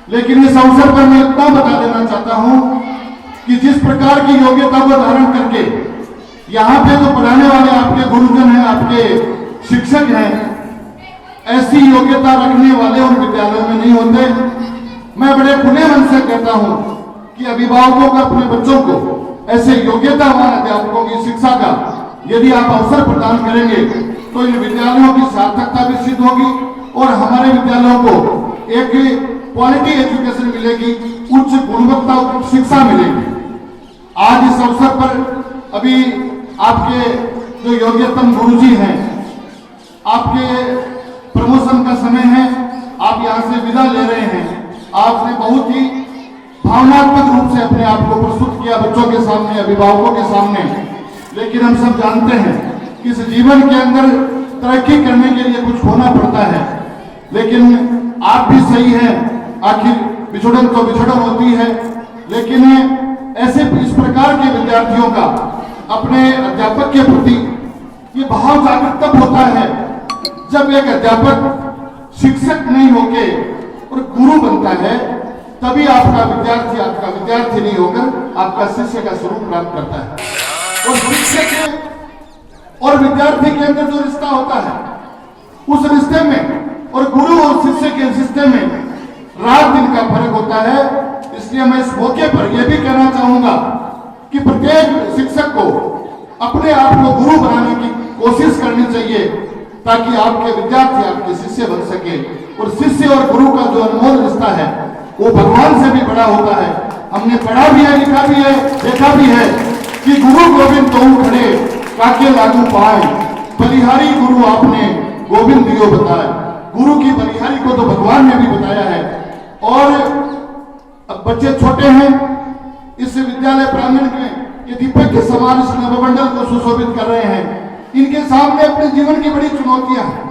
लेकिन इस अवसर पर मैं इतना बता देना चाहता हूं कि जिस प्रकार की योग्यता को धारण करके यहाँ पे जो पढ़ाने वाले आपके गुरुजन हैं, आपके शिक्षक हैं, ऐसी योग्यता रखने वाले उन विद्यालयों में नहीं होते। मैं बड़े खुले मन से कहता हूं कि अभिभावकों को अपने बच्चों को ऐसे योग्यतावान अध्यापकों की शिक्षा का यदि आप अवसर प्रदान करेंगे तो इन विद्यालयों की सार्थकता भी सिद्ध होगी और हमारे विद्यालयों को एक क्वालिटी एजुकेशन मिलेगी, उच्च गुणवत्ता शिक्षा मिलेगी। आज इस अवसर पर अभी आपके जो योग्यतम गुरुजी हैं, आपके प्रमोशन का समय है, आप यहाँ से विदा ले रहे हैं। आपने बहुत ही भावनात्मक रूप से अपने आप को प्रस्तुत किया बच्चों के सामने, अभिभावकों के सामने। लेकिन हम सब जानते हैं कि इस जीवन के अंदर तरक्की करने के लिए कुछ होना पड़ता है। लेकिन आप भी सही हैं, आखिर बिछड़न तो बिछड़न होती है। लेकिन ऐसे इस प्रकार के विद्यार्थियों का अपने अध्यापक के प्रति ये भाव जागृत तब होता है जब एक अध्यापक शिक्षक नहीं होके और गुरु बनता है, तभी आपका विद्यार्थी नहीं होकर आपका शिष्य का स्वरूप प्राप्त करता है। और शिक्षक और विद्यार्थी के अंदर जो रिश्ता होता है, उस रिश्ते में और गुरु और शिष्य के रिश्ते में रात दिन का फर्क होता है। इसलिए मैं इस मौके पर यह भी कहना चाहूंगा कि प्रत्येक शिक्षक को अपने आप को गुरु बनाने की कोशिश करनी चाहिए ताकि आपके विद्यार्थी आपके शिष्य बन सके। और शिष्य और गुरु का जो अनमोल रिश्ता है वो भगवान से भी बड़ा होता है। हमने पढ़ा भी है, लिखा भी है, देखा भी है कि गुरु गोविंद तो खड़े काके लागू पाए, बलिहारी गुरु आपने गोविंद दियो बताए। गुरु की बलिहारी को तो भगवान ने भी बताया है। और अब बच्चे छोटे हैं, इस विद्यालय प्रांगण में ये दीपक के समान इस नवमंडल को सुशोभित कर रहे हैं। इनके सामने अपने जीवन की बड़ी चुनौतियां हैं।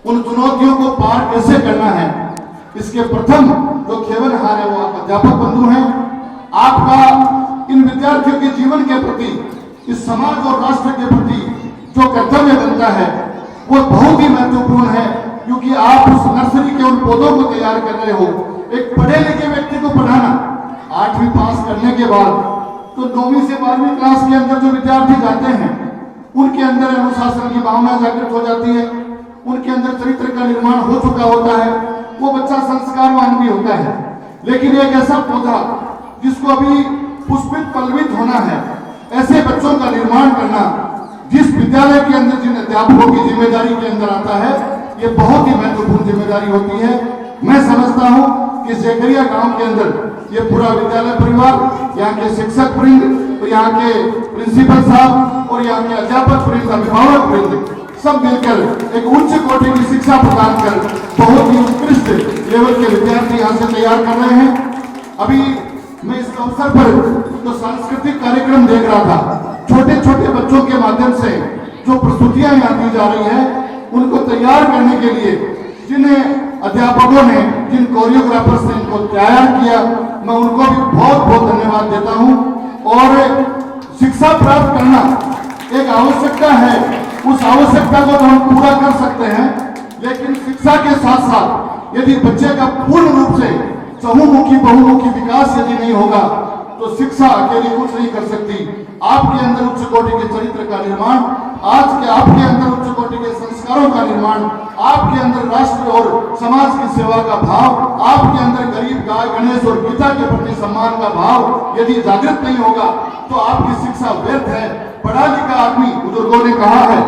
उन चुनौतियों को पार कैसे करना है, इसके प्रथम जो खेवनहार है वो आप अध्यापक बंधु हैं। आपका इन विद्यार्थियों के जीवन के प्रति, इस समाज और राष्ट्र के प्रति जो कर्तव्य बनता है वो बहुत ही महत्वपूर्ण है, क्योंकि आप उस नर्सरी के उन पौधों को तैयार कर रहे हो। एक पढ़े लिखे व्यक्ति को पढ़ाना, 8वीं पास करने के बाद तो 9वीं से 12वीं क्लास के अंदर जो विद्यार्थी जाते हैं उनके अंदर अनुशासन की भावना जागृत हो जाती है, उनके अंदर चरित्र का निर्माण हो चुका होता है, वो बच्चा संस्कारवान भी होता है। लेकिन एक ऐसा पौधा जिसको अभी पुष्पित पल्लवित होना है, ऐसे बच्चों का निर्माण करना जिस विद्यालय के अंदर जिन अध्यापकों की जिम्मेदारी के अंदर आता है, ये बहुत ही महत्वपूर्ण जिम्मेदारी होती है। मैं समझता हूं कि जेकरिया गांव के अंदर ये पूरा विद्यालय परिवार, यहाँ के शिक्षक वृंद, तो यहाँ के प्रिंसिपल साहब और यहाँ के अध्यापक वृंद, अभिभावक वृंद सब मिलकर एक उच्च कोटि की शिक्षा प्रदान कर बहुत ही उत्कृष्ट लेवल के विद्यार्थी यहाँ से तैयार कर रहे हैं। अभी मैं इस अवसर पर तो सांस्कृतिक कार्यक्रम देख रहा था, छोटे छोटे बच्चों के माध्यम से जो प्रस्तुतियां यहाँ दी जा रही है, उनको तैयार करने के लिए जिन अध्यापकों ने, जिन कोरियोग्राफर्स ने इनको तैयार किया, मैं उनको भी बहुत बहुत धन्यवाद देता हूँ। और शिक्षा प्राप्त करना एक आवश्यकता है, उस आवश्यकता को तो हम पूरा कर सकते हैं, लेकिन शिक्षा के साथ साथ यदि बच्चे का पूर्ण रूप से चहुमुखी बहुमुखी विकास यदि नहीं होगा तो शिक्षा अकेली कुछ नहीं कर सकती। आपके अंदर उच्च कोटि के चरित्र का निर्माण, आपके अंदर उच्च कोटि के संस्कारों का निर्माण, आपके अंदर राष्ट्र और समाज की सेवा का भाव, आपके अंदर गरीब गाय गणेश और गीता के प्रति सम्मान का भाव यदि जागृत नहीं होगा तो आपकी शिक्षा व्यर्थ है। पढ़ा लिखा आदमी, बुजुर्गों ने कहा है,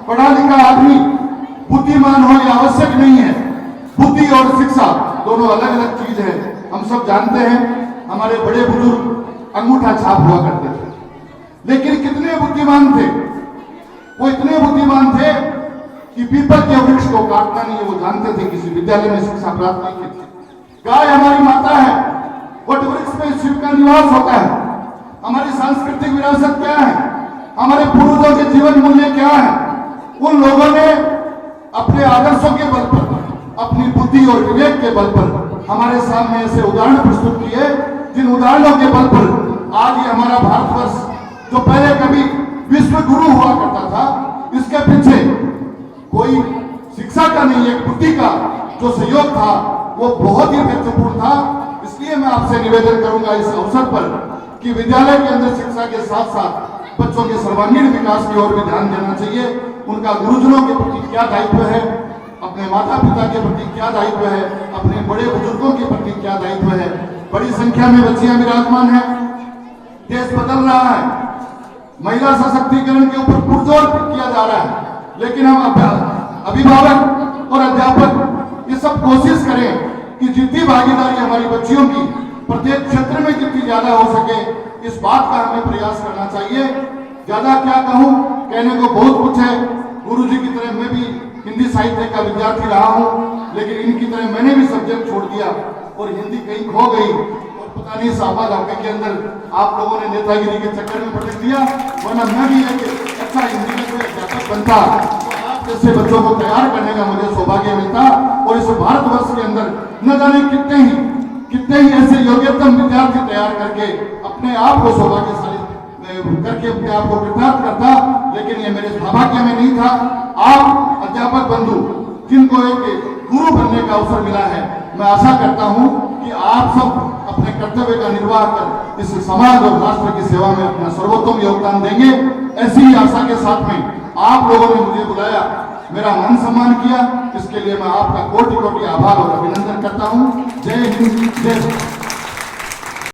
पढ़ा लिखा आदमी बुद्धिमान हो यह आवश्यक नहीं है। बुद्धि और शिक्षा दोनों अलग अलग चीज है। हम सब जानते हैं, हमारे बड़े बुजुर्ग अंगूठा छाप हुआ करते थे, लेकिन कितने बुद्धिमान थे। वो इतने बुद्धिमान थे कि पीपल के वृक्ष को काटना नहीं वो जानते थे। किसी विद्यालय में शिक्षा प्राप्त नहीं की थी। गाय हमारी माता है, वट वृक्ष में शिव का निवास होता है। हमारी सांस्कृतिक विरासत क्या है, हमारे पूर्वजों के जीवन मूल्य क्या है, उन लोगों ने अपने आदर्शों के बल पर, अपनी बुद्धि और विवेक के बल पर हमारे सामने ऐसे उदाहरण प्रस्तुत किए, जिन उदाहरणों के बल पर आज ये हमारा भारतवर्ष जो पहले कभी विश्व गुरु हुआ करता था, इसके पीछे कोई शिक्षा का नहीं, एक बुद्धि का जो सहयोग था वो बहुत ही महत्वपूर्ण था। इसलिए मैं आपसे निवेदन करूंगा इस अवसर पर कि विद्यालय के अंदर शिक्षा के साथ साथ बच्चों के सर्वांगीण विकास की ओर भी ध्यान देना चाहिए। उनका गुरुजनों के प्रति क्या दायित्व है, अपने माता पिता के प्रति क्या दायित्व है, अपने बड़े बुजुर्गों के प्रति क्या दायित्व है। बड़ी संख्या में बच्चियां विराजमान हैं, देश बदल रहा है, महिला सशक्तिकरण के ऊपर पुरजोर किया जा रहा है, लेकिन हम अभिभावक और अध्यापक ये सब कोशिश करें कि जितनी भागीदारी हमारी बच्चियों की प्रत्येक क्षेत्र में जितनी ज्यादा हो सके, इस बात का हमें प्रयास करना चाहिए। ज्यादा क्या कहूं, कहने को बहुत कुछ है। गुरुजी की तरह मैं भी हिंदी साहित्य का विद्यार्थी रहा हूं, लेकिन इनकी तरह मैंने भी सब्जेक्ट छोड़ दिया और हिंदी कहीं खो गई और पता नहीं सापा घाटे के अंदर आप लोगों ने नेतागिरी के चक्कर में पटक दिया। वरना मैं भी एक अच्छा हिंदी का कोई अध्यापक बनता तो आप जैसे बच्चों को तैयार करने का मुझे सौभाग्य मिलता और इस भारतवर्ष के अंदर न जाने कितने ही ऐसे योग्यतम विद्यार्थी तैयार करके अपने आप को सौभाग्यशाली करके अपने आप को कृतार्थ करता। लेकिन ये मेरे सौभाग्य में नहीं था। आप अध्यापक बंधु जिनको एक गुरु बनने का अवसर मिला है, मैं आशा करता हूं कि आप सब अपने कर्तव्य का निर्वाह कर इस समाज और राष्ट्र की सेवा में अपना सर्वोत्तम योगदान देंगे। ऐसी ही आशा के साथ में आप लोगों ने मुझे बुलाया, मेरा मान सम्मान किया, इसके लिए मैं आपका कोटि कोटि आभार और अभिनंदन करता हूं। जय हिंद, जय भारत।